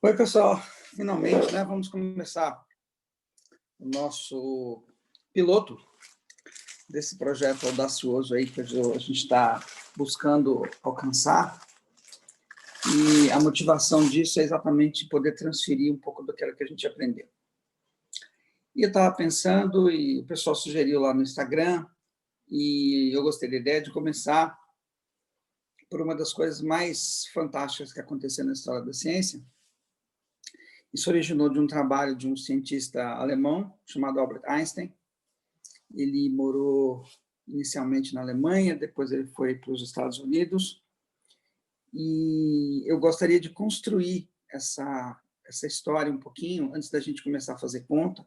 Oi, pessoal. Finalmente, né? Vamos começar o nosso piloto desse projeto audacioso aí que a gente está buscando alcançar. E a motivação disso é exatamente poder transferir um pouco daquilo que a gente aprendeu. E eu estava pensando, e o pessoal sugeriu lá no Instagram, e eu gostei da ideia de começar por uma das coisas mais fantásticas que aconteceu na história da ciência. Isso originou de um trabalho de um cientista alemão chamado Albert Einstein. Ele morou inicialmente na Alemanha, depois ele foi para os Estados Unidos. E eu gostaria de construir essa história um pouquinho antes da gente começar a fazer conta,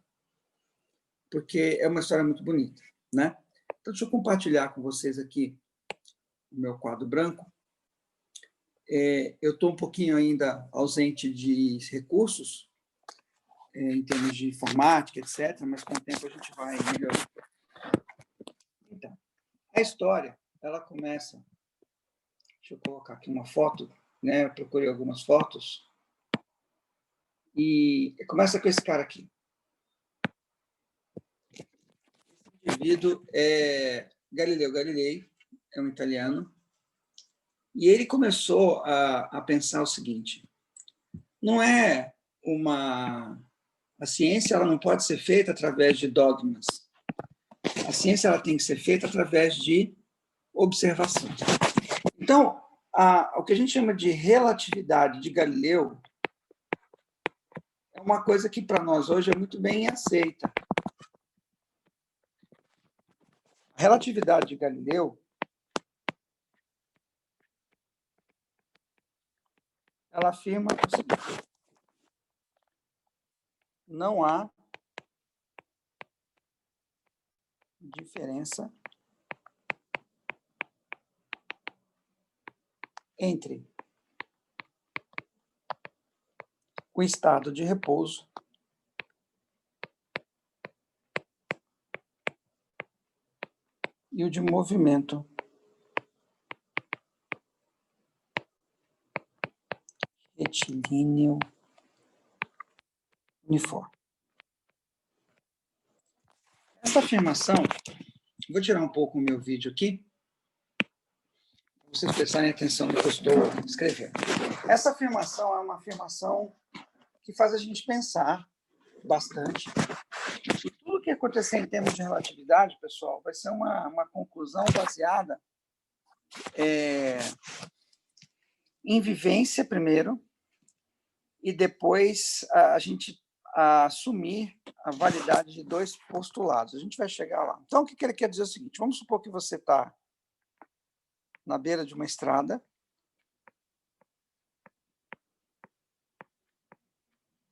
porque é uma história muito bonita, né? Então, deixa eu compartilhar com vocês aqui o meu quadro branco. Eu estou um pouquinho ainda ausente de recursos, em termos de informática, etc., mas com o tempo a gente vai melhorando. Então, a história, ela começa... Deixa eu colocar aqui uma foto, né? Eu procurei algumas fotos. E começa com esse cara aqui. Esse indivíduo é Galileu Galilei, é um italiano, e ele começou a pensar o seguinte: não é uma... A ciência ela não pode ser feita através de dogmas. A ciência ela tem que ser feita através de observação. Então, o que a gente chama de relatividade de Galileu é uma coisa que, para nós, hoje é muito bem aceita. A relatividade de Galileu ela afirma o seguinte: não há diferença entre o estado de repouso e o de movimento retilíneo uniforme. Essa afirmação, vou tirar um pouco o meu vídeo aqui, para vocês prestarem atenção no que eu estou escrevendo. Essa afirmação é uma afirmação que faz a gente pensar bastante. E tudo que acontecer em termos de relatividade, pessoal, vai ser uma conclusão baseada em vivência, primeiro, e depois a gente assumir a validade de dois postulados. A gente vai chegar lá. Então, o que ele quer dizer é o seguinte: vamos supor que você está na beira de uma estrada,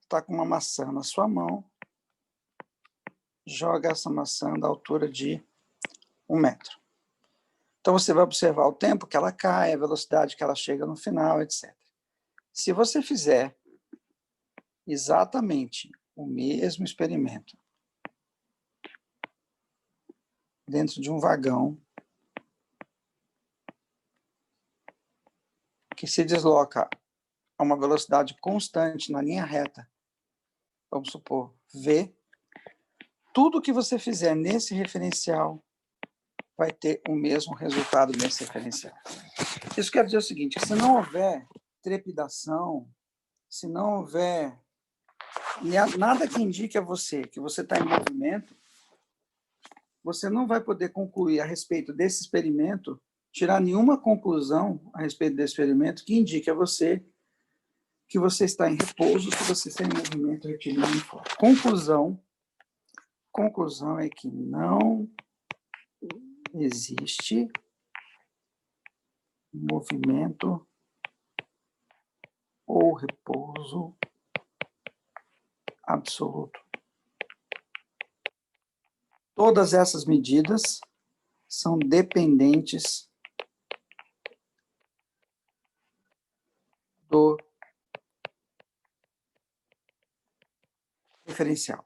está com uma maçã na sua mão, joga essa maçã da altura de 1 metro. Então, você vai observar o tempo que ela cai, a velocidade que ela chega no final, etc. Se você fizer exatamente o mesmo experimento dentro de um vagão que se desloca a uma velocidade constante na linha reta, vamos supor, V, tudo que você fizer nesse referencial vai ter o mesmo resultado nesse referencial. Isso quer dizer o seguinte: que se não houver trepidação, se não houver nada que indique a você que você está em movimento, você não vai poder concluir a respeito desse experimento, tirar nenhuma conclusão a respeito desse experimento que indique a você que você está em repouso, que você está em movimento retilíneo uniforme. Conclusão é que não existe movimento ou repouso absoluto. Todas essas medidas são dependentes do referencial.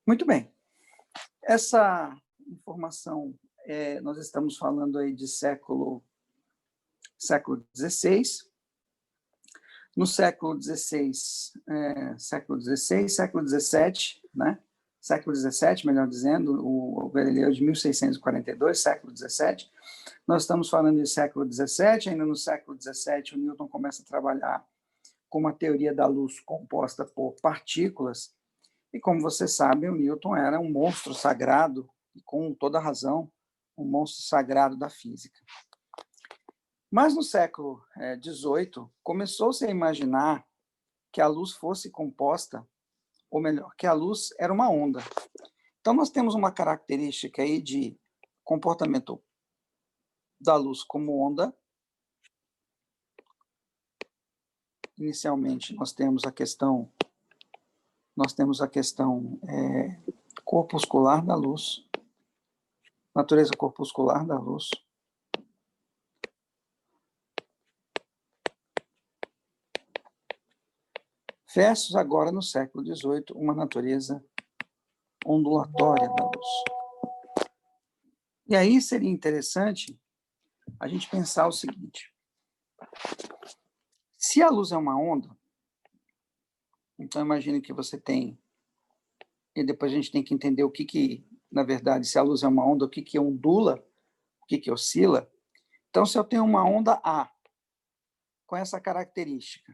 Muito bem. Essa informação, nós estamos falando aí de século XVI. No século XVI, século XVII, né? Século XVII, melhor dizendo, o Galileu de 1642, século XVII. Nós estamos falando de século XVII, ainda no século XVII o Newton começa a trabalhar com uma teoria da luz composta por partículas, e como você sabe, o Newton era um monstro sagrado, e com toda razão, um monstro sagrado da física. Mas no século XVIII, começou-se a imaginar que a luz fosse composta, ou melhor, que a luz era uma onda. Então, nós temos uma característica aí de comportamento da luz como onda. Inicialmente, nós temos a questão corpuscular da luz, natureza corpuscular da luz. Versus agora, no século XVIII, uma natureza ondulatória da luz. E aí seria interessante a gente pensar o seguinte: se a luz é uma onda, então imagine que você tem, e depois a gente tem que entender o que na verdade, se a luz é uma onda, o que ondula, o que oscila. Então, se eu tenho uma onda A com essa característica,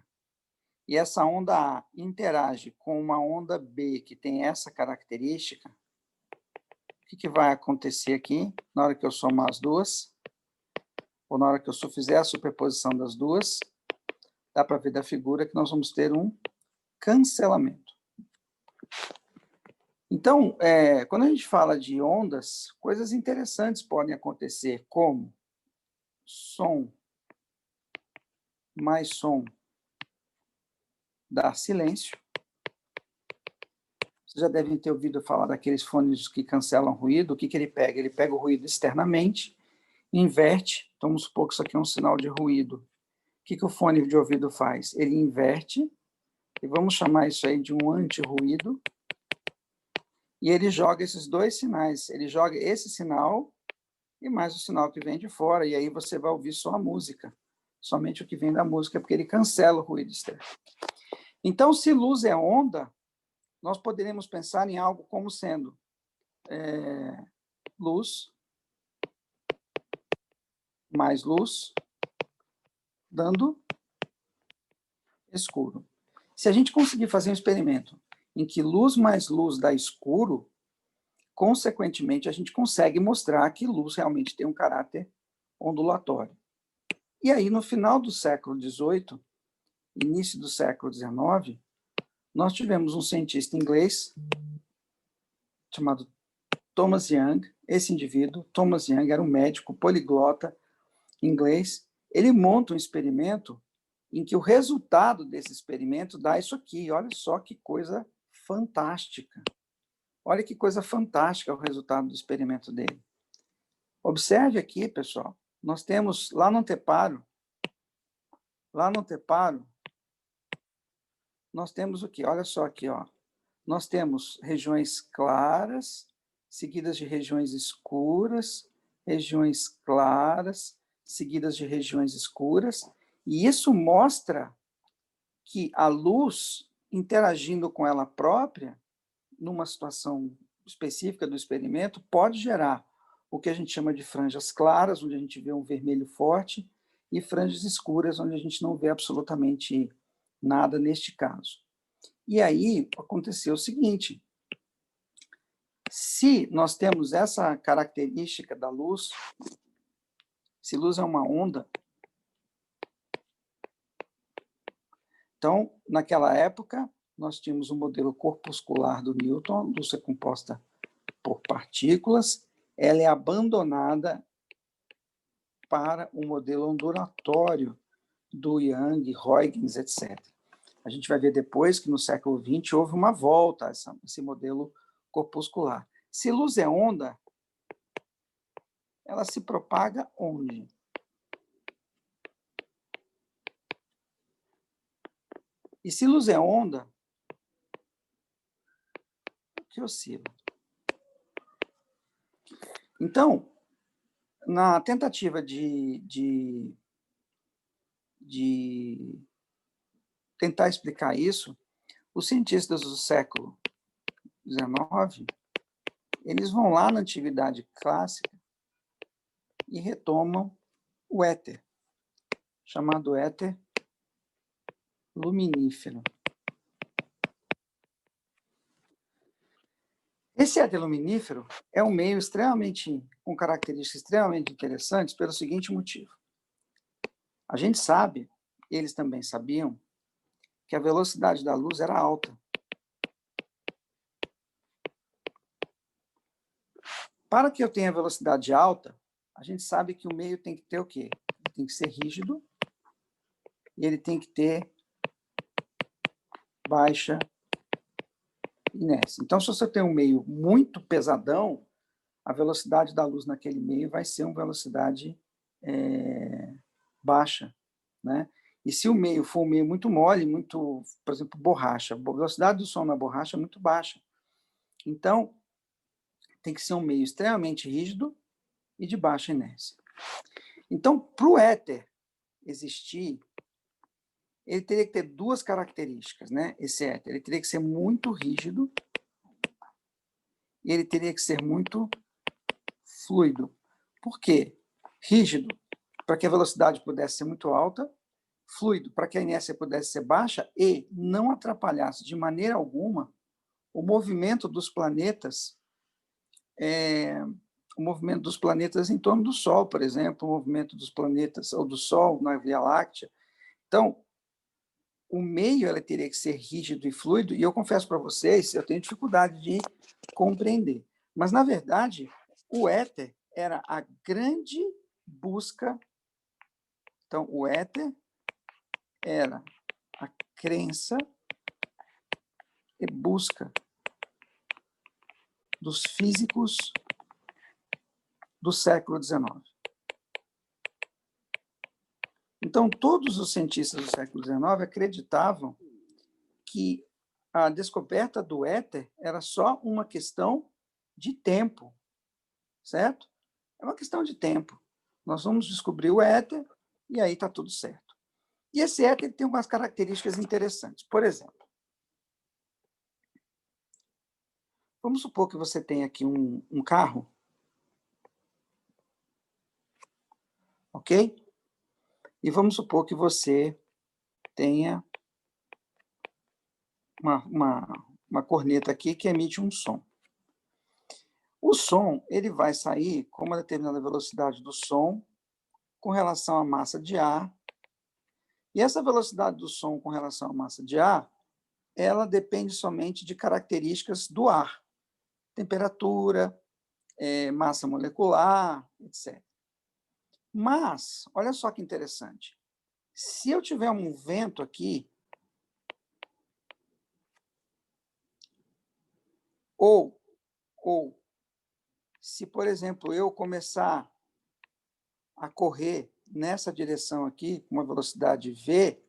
e essa onda A interage com uma onda B que tem essa característica, o que vai acontecer aqui na hora que eu somar as duas, ou na hora que eu fizer a superposição das duas? Dá para ver da figura que nós vamos ter um cancelamento. Então, quando a gente fala de ondas, coisas interessantes podem acontecer, como som mais som dá silêncio. Vocês já devem ter ouvido falar daqueles fones que cancelam ruído. O que ele pega? Ele pega o ruído externamente, inverte. Então, vamos supor que isso aqui é um sinal de ruído. O que o fone de ouvido faz? Ele inverte, e vamos chamar isso aí de um anti-ruído, e ele joga esses dois sinais. Ele joga esse sinal e mais o sinal que vem de fora, e aí você vai ouvir só a música, somente o que vem da música, porque ele cancela o ruído externo. Então, se luz é onda, nós poderíamos pensar em algo como sendo luz mais luz dando escuro. Se a gente conseguir fazer um experimento em que luz mais luz dá escuro, consequentemente, a gente consegue mostrar que luz realmente tem um caráter ondulatório. E aí, no final do século XVIII, início do século XIX, nós tivemos um cientista inglês chamado Thomas Young. Esse indivíduo, Thomas Young, era um médico poliglota inglês. Ele monta um experimento em que o resultado desse experimento dá isso aqui. Olha só que coisa fantástica. Olha que coisa fantástica o resultado do experimento dele. Observe aqui, pessoal. Nós temos lá no anteparo, nós temos o quê? Olha só aqui, ó. Nós temos regiões claras, seguidas de regiões escuras, regiões claras, seguidas de regiões escuras, e isso mostra que a luz, interagindo com ela própria, numa situação específica do experimento, pode gerar o que a gente chama de franjas claras, onde a gente vê um vermelho forte, e franjas escuras, onde a gente não vê absolutamente nada neste caso. E aí aconteceu o seguinte: se nós temos essa característica da luz, se luz é uma onda, então, naquela época, nós tínhamos um modelo corpuscular do Newton, a luz é composta por partículas, ela é abandonada para o modelo ondulatório do Young, Huygens, etc. A gente vai ver depois que no século XX houve uma volta a esse modelo corpuscular. Se luz é onda, ela se propaga onde? E se luz é onda, o que oscila? Então, na tentativa de tentar explicar isso, os cientistas do século XIX, eles vão lá na antiguidade clássica e retomam o éter, chamado éter luminífero. Esse éter luminífero é um meio com características extremamente interessantes pelo seguinte motivo. A gente sabe, eles também sabiam, que a velocidade da luz era alta. Para que eu tenha velocidade alta, a gente sabe que o meio tem que ter o quê? Ele tem que ser rígido e ele tem que ter baixa inércia. Então, se você tem um meio muito pesadão, a velocidade da luz naquele meio vai ser uma velocidade baixa, né? E se o meio for um meio muito mole, muito, por exemplo, borracha, a velocidade do som na borracha é muito baixa. Então, tem que ser um meio extremamente rígido e de baixa inércia. Então, para o éter existir, ele teria que ter duas características, né? Esse éter, ele teria que ser muito rígido e ele teria que ser muito fluido. Por quê? Rígido, para que a velocidade pudesse ser muito alta, fluido, para que a inércia pudesse ser baixa e não atrapalhasse de maneira alguma o movimento dos planetas, em torno do Sol, por exemplo, o movimento dos planetas ou do Sol na Via Láctea. Então, o meio ela teria que ser rígido e fluido, e eu confesso para vocês, eu tenho dificuldade de compreender. Mas, na verdade, o éter era a grande busca. Então, o éter era a crença e busca dos físicos do século XIX. Então, todos os cientistas do século XIX acreditavam que a descoberta do éter era só uma questão de tempo, certo? É uma questão de tempo. Nós vamos descobrir o éter e aí está tudo certo. E esse éter tem algumas características interessantes. Por exemplo, vamos supor que você tem aqui um carro, ok? E vamos supor que você tenha uma corneta aqui que emite um som. O som ele vai sair com uma determinada velocidade do som com relação à massa de ar. E essa velocidade do som com relação à massa de ar, ela depende somente de características do ar. Temperatura, massa molecular, etc. Mas, olha só que interessante. Se eu tiver um vento aqui, ou se, por exemplo, eu começar a correr nessa direção aqui, com uma velocidade v,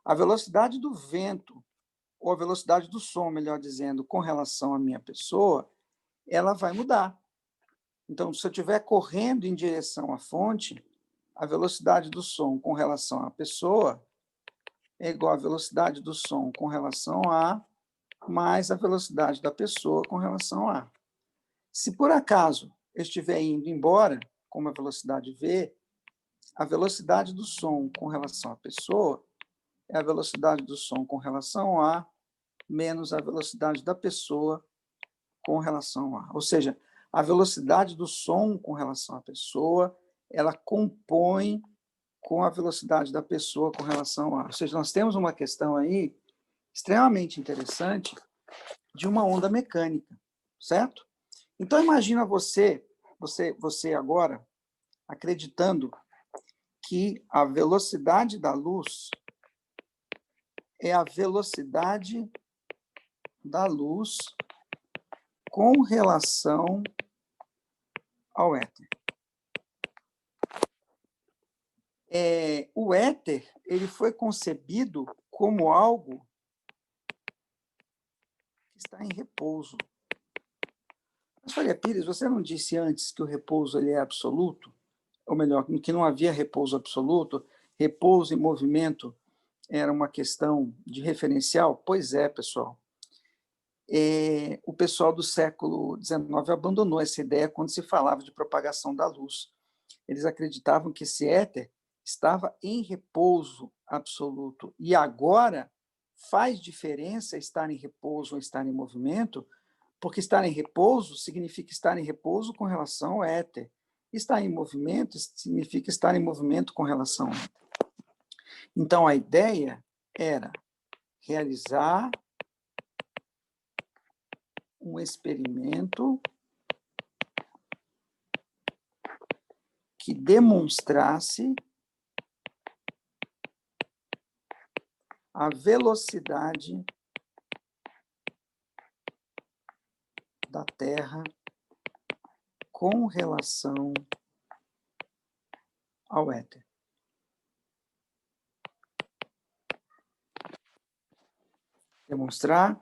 a velocidade do vento, ou a velocidade do som, melhor dizendo, com relação à minha pessoa, ela vai mudar. Então, se eu estiver correndo em direção à fonte, a velocidade do som com relação à pessoa é igual à velocidade do som com relação a mais a velocidade da pessoa com relação a. Se por acaso eu estiver indo embora com uma velocidade v, a velocidade do som com relação à pessoa é a velocidade do som com relação a menos a velocidade da pessoa com relação a. Ou seja, a velocidade do som com relação à pessoa, ela compõe com a velocidade da pessoa com relação a. Ou seja, nós temos uma questão aí extremamente interessante de uma onda mecânica, certo? Então, imagina você agora acreditando que a velocidade da luz é a velocidade da luz com relação ao éter. O éter ele foi concebido como algo que está em repouso. Mas, Faria Pires, você não disse antes que o repouso ele é absoluto? Ou melhor, que não havia repouso absoluto, repouso e movimento era uma questão de referencial? Pois é, pessoal. O pessoal do século XIX abandonou essa ideia quando se falava de propagação da luz. Eles acreditavam que esse éter estava em repouso absoluto. E agora faz diferença estar em repouso ou estar em movimento, porque estar em repouso significa estar em repouso com relação ao éter. Estar em movimento significa estar em movimento com relação ao éter. Então, a ideia era realizar um experimento que demonstrasse a velocidade da Terra com relação ao éter. Demonstrar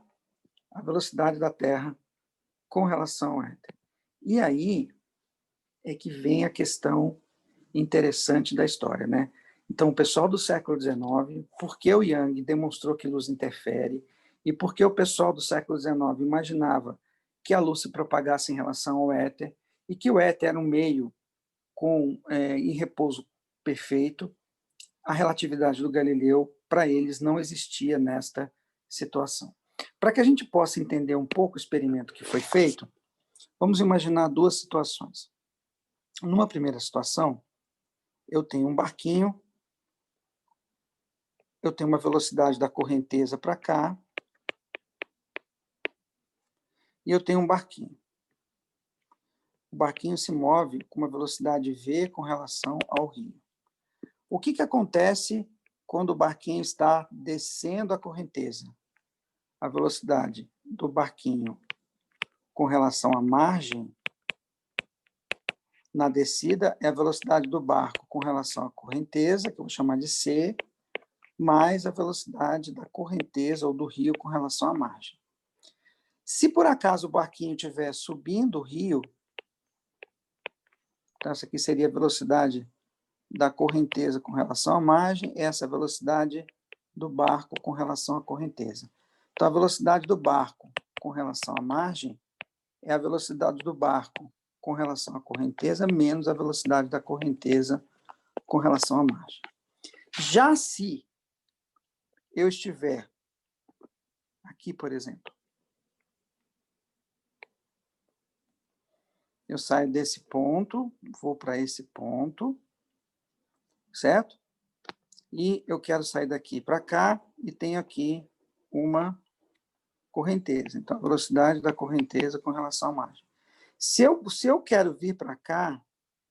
a velocidade da Terra com relação ao éter. E aí é que vem a questão interessante da história, né? Então, o pessoal do século XIX, por que o Young demonstrou que luz interfere e por que o pessoal do século XIX imaginava que a luz se propagasse em relação ao éter e que o éter era um meio em repouso perfeito, a relatividade do Galileu, para eles, não existia nesta situação. Para que a gente possa entender um pouco o experimento que foi feito, vamos imaginar duas situações. Numa primeira situação, eu tenho um barquinho, eu tenho uma velocidade da correnteza para cá, e eu tenho um barquinho. O barquinho se move com uma velocidade v com relação ao rio. O que acontece quando o barquinho está descendo a correnteza? A velocidade do barquinho com relação à margem na descida é a velocidade do barco com relação à correnteza, que eu vou chamar de C, mais a velocidade da correnteza ou do rio com relação à margem. Se por acaso o barquinho estiver subindo o rio, então essa aqui seria a velocidade da correnteza com relação à margem, essa é a velocidade do barco com relação à correnteza. Então, a velocidade do barco com relação à margem é a velocidade do barco com relação à correnteza menos a velocidade da correnteza com relação à margem. Já se eu estiver aqui, por exemplo, eu saio desse ponto, vou para esse ponto, certo? E eu quero sair daqui para cá e tenho aqui uma correnteza. Então, a velocidade da correnteza com relação à margem. Se eu quero vir para cá,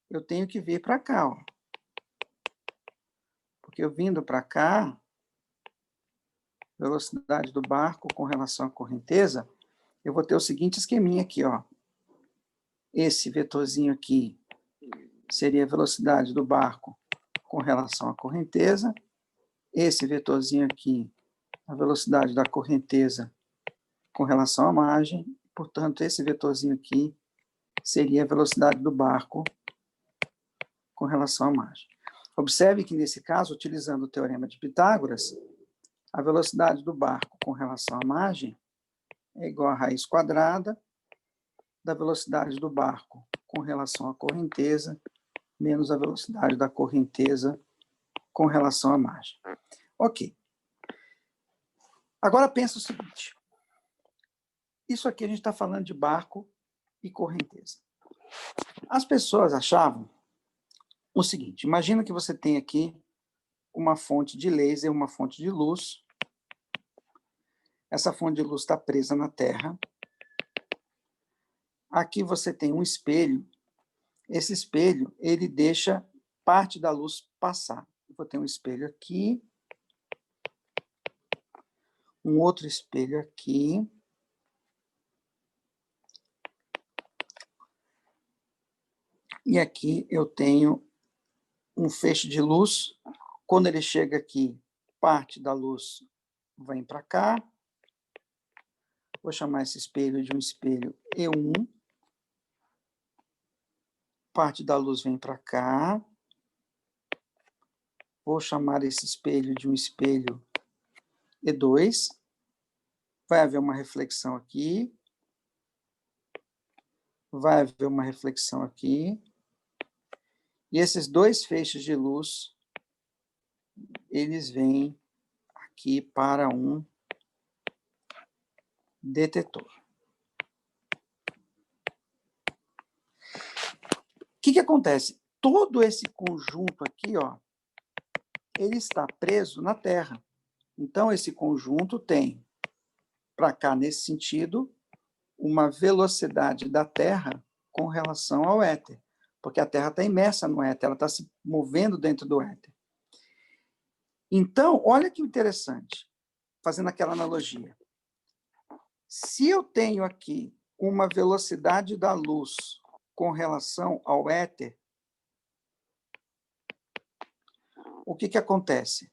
eu tenho que vir para cá, ó. Porque eu vindo para cá, velocidade do barco com relação à correnteza, eu vou ter o seguinte esqueminha aqui, ó. Esse vetorzinho aqui seria a velocidade do barco com relação à correnteza. Esse vetorzinho aqui, a velocidade da correnteza com relação à margem. Portanto, esse vetorzinho aqui seria a velocidade do barco com relação à margem. Observe que, nesse caso, utilizando o teorema de Pitágoras, a velocidade do barco com relação à margem é igual a raiz quadrada da velocidade do barco com relação à correnteza menos a velocidade da correnteza com relação à margem. Ok. Agora pensa o seguinte. Isso aqui a gente está falando de barco e correnteza. As pessoas achavam o seguinte, imagina que você tem aqui uma fonte de laser, uma fonte de luz. Essa fonte de luz está presa na Terra. Aqui você tem um espelho. Esse espelho, ele deixa parte da luz passar. Eu vou ter um espelho aqui, um outro espelho aqui. E aqui eu tenho um feixe de luz. Quando ele chega aqui, parte da luz vem para cá. Vou chamar esse espelho de um espelho E1. Parte da luz vem para cá. Vou chamar esse espelho de um espelho E2, vai haver uma reflexão aqui, vai haver uma reflexão aqui, e esses dois feixes de luz, eles vêm aqui para um detetor. O que acontece? Todo esse conjunto aqui, ó, ele está preso na Terra. Então, esse conjunto tem, para cá, nesse sentido, uma velocidade da Terra com relação ao éter, porque a Terra está imersa no éter, ela está se movendo dentro do éter. Então, olha que interessante, fazendo aquela analogia. Se eu tenho aqui uma velocidade da luz com relação ao éter, o que acontece?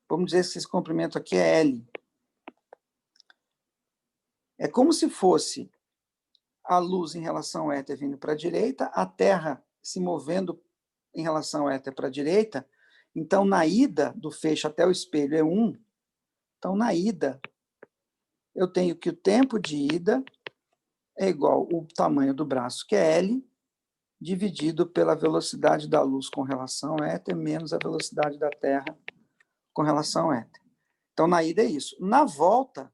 Vamos dizer que esse comprimento aqui é L. É como se fosse a luz em relação ao éter vindo para a direita, a Terra se movendo em relação ao éter para a direita. Então, na ida do feixe até o espelho é 1. Então, na ida, eu tenho que o tempo de ida é igual ao tamanho do braço, que é L, dividido pela velocidade da luz com relação ao éter, menos a velocidade da Terra com relação ao éter. Então, na ida é isso. Na volta,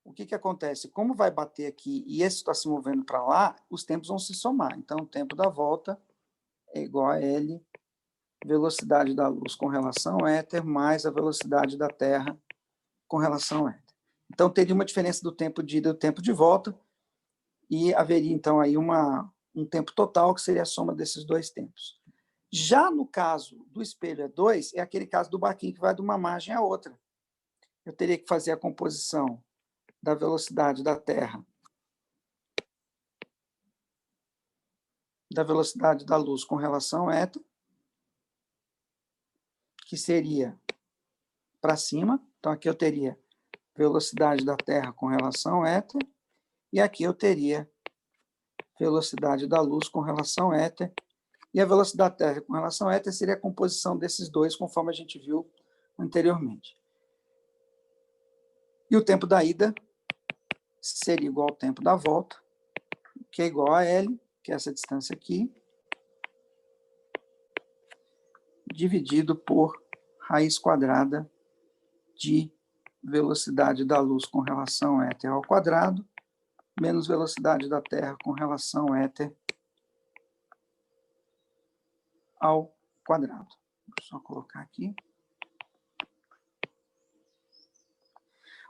o que acontece? Como vai bater aqui e esse está se movendo para lá, os tempos vão se somar. Então, o tempo da volta é igual a L, velocidade da luz com relação ao éter, mais a velocidade da Terra com relação ao éter. Então, teria uma diferença do tempo de ida e do tempo de volta, e haveria, então, aí um tempo total, que seria a soma desses dois tempos. Já no caso do espelho E2, é aquele caso do barquinho que vai de uma margem à outra. Eu teria que fazer a composição da velocidade da Terra, da velocidade da luz com relação ao éter, que seria para cima. Então, aqui eu teria velocidade da Terra com relação ao éter, e aqui eu teria velocidade da luz com relação ao éter, e a velocidade da Terra com relação ao éter seria a composição desses dois, conforme a gente viu anteriormente. E o tempo da ida seria igual ao tempo da volta, que é igual a L, que é essa distância aqui, dividido por raiz quadrada de velocidade da luz com relação ao éter ao quadrado, menos velocidade da Terra com relação ao éter ao quadrado. Vou só colocar aqui.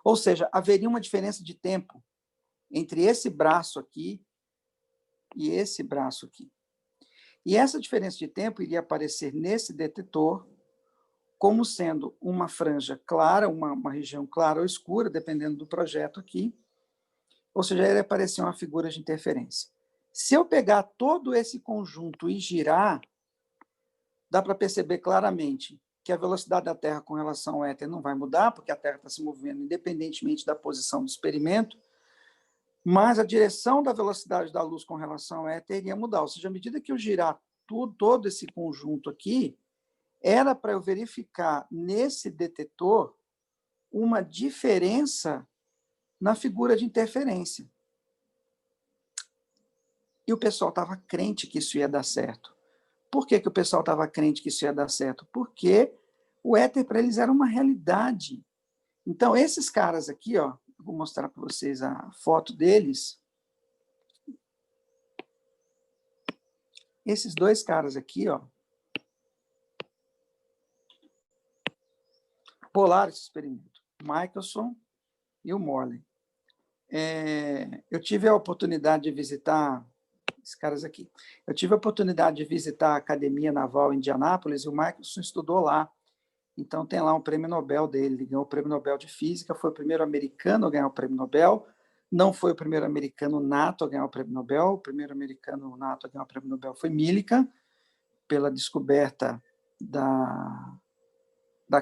Ou seja, haveria uma diferença de tempo entre esse braço aqui e esse braço aqui. E essa diferença de tempo iria aparecer nesse detetor como sendo uma franja clara, uma região clara ou escura, dependendo do projeto aqui, ou seja, iria aparecer uma figura de interferência. Se eu pegar todo esse conjunto e girar, dá para perceber claramente que a velocidade da Terra com relação ao éter não vai mudar, porque a Terra está se movendo independentemente da posição do experimento, mas a direção da velocidade da luz com relação ao éter iria mudar. Ou seja, à medida que eu girar todo esse conjunto aqui, era para eu verificar nesse detetor uma diferença na figura de interferência. E o pessoal estava crente que isso ia dar certo. Por que o pessoal estava crente que isso ia dar certo? Porque o éter para eles era uma realidade. Então, esses caras aqui, ó, vou mostrar para vocês a foto deles. Esses dois caras aqui, ó, bolaram esse experimento. Michelson e o Morley. Eu tive a oportunidade de visitar esses caras aqui. Eu tive a oportunidade de visitar a Academia Naval em Indianápolis e o Michelson estudou lá. Então, tem lá um prêmio Nobel dele. Ele ganhou o prêmio Nobel de Física, foi o primeiro americano a ganhar o prêmio Nobel. Não foi o primeiro americano nato a ganhar o prêmio Nobel. O primeiro americano nato a ganhar o prêmio Nobel foi Millikan, pela descoberta da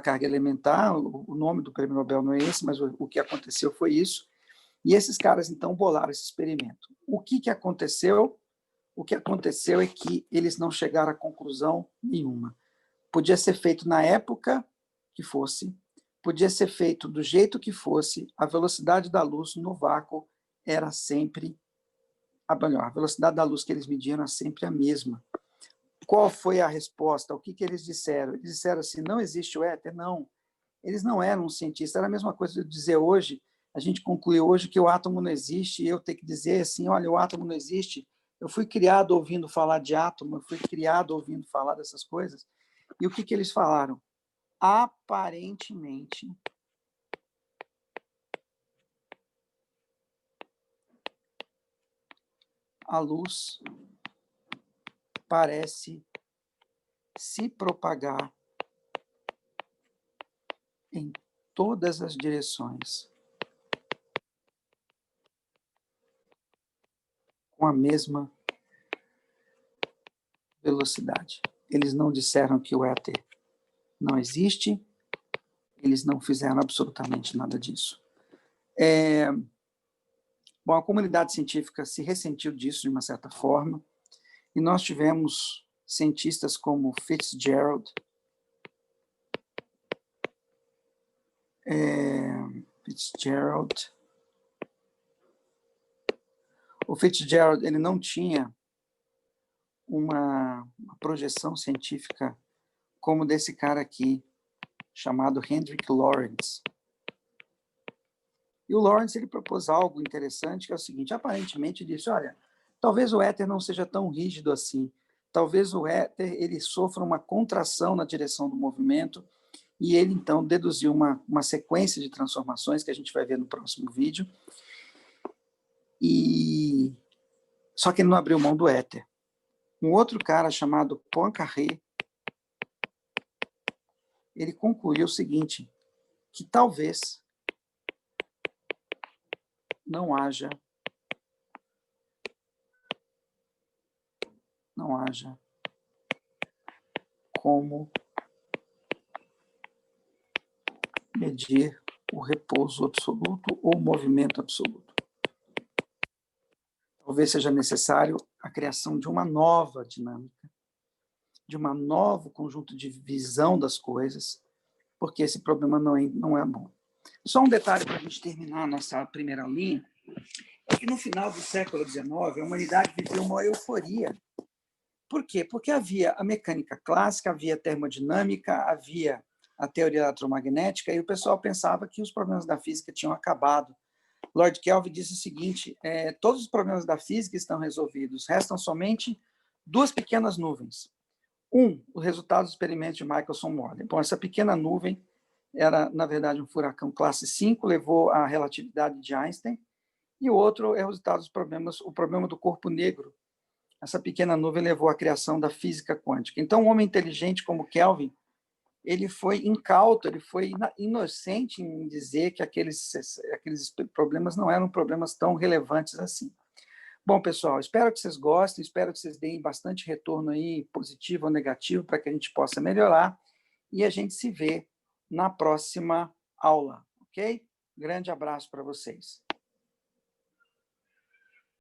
carga elementar. O nome do prêmio Nobel não é esse, mas o que aconteceu foi isso. E esses caras, então, bolaram esse experimento. O que aconteceu? O que aconteceu é que eles não chegaram a conclusão nenhuma. Podia ser feito na época que fosse, podia ser feito do jeito que fosse, a velocidade da luz no vácuo era sempre a melhor. A velocidade da luz que eles mediam era sempre a mesma. Qual foi a resposta? O que eles disseram? Eles disseram assim, não existe o éter? Não. Eles não eram cientistas. Era a mesma coisa de dizer hoje, a gente concluiu hoje que o átomo não existe, e eu ter que dizer assim, olha, o átomo não existe. Eu fui criado ouvindo falar de átomo, eu fui criado ouvindo falar dessas coisas. E o que eles falaram? Aparentemente, a luz parece se propagar em todas as direções com a mesma velocidade. Eles não disseram que o éter não existe, eles não fizeram absolutamente nada disso. Bom, a comunidade científica se ressentiu disso de uma certa forma, e nós tivemos cientistas como Fitzgerald, O Fitzgerald, ele não tinha uma projeção científica como desse cara aqui, chamado Hendrik Lorentz. E o Lorentz, ele propôs algo interessante, que é o seguinte, aparentemente ele disse, olha, talvez o éter não seja tão rígido assim, talvez o éter ele sofra uma contração na direção do movimento, e ele, então, deduziu uma sequência de transformações que a gente vai ver no próximo vídeo, só que ele não abriu mão do éter. Um outro cara chamado Poincaré, ele concluiu o seguinte, que talvez não haja como medir o repouso absoluto ou o movimento absoluto. Talvez seja necessário a criação de uma nova dinâmica, de um novo conjunto de visão das coisas, porque esse problema não é bom. Só um detalhe para a gente terminar a nossa primeira linha, é que no final do século XIX, a humanidade viveu uma euforia. Por quê? Porque havia a mecânica clássica, havia a termodinâmica, havia a teoria eletromagnética, e o pessoal pensava que os problemas da física tinham acabado. Lord Kelvin disse o seguinte, todos os problemas da física estão resolvidos, restam somente duas pequenas nuvens. O resultado dos experimentos de Michelson-Morley. Bom, essa pequena nuvem era, na verdade, um furacão classe 5, levou à relatividade de Einstein, e o outro é o resultado dos problemas, o problema do corpo negro. Essa pequena nuvem levou à criação da física quântica. Então, um homem inteligente como Kelvin, ele foi incauto, ele foi inocente em dizer que aqueles problemas não eram problemas tão relevantes assim. Bom, pessoal, espero que vocês gostem, espero que vocês deem bastante retorno aí, positivo ou negativo, para que a gente possa melhorar, e a gente se vê na próxima aula, ok? Grande abraço para vocês.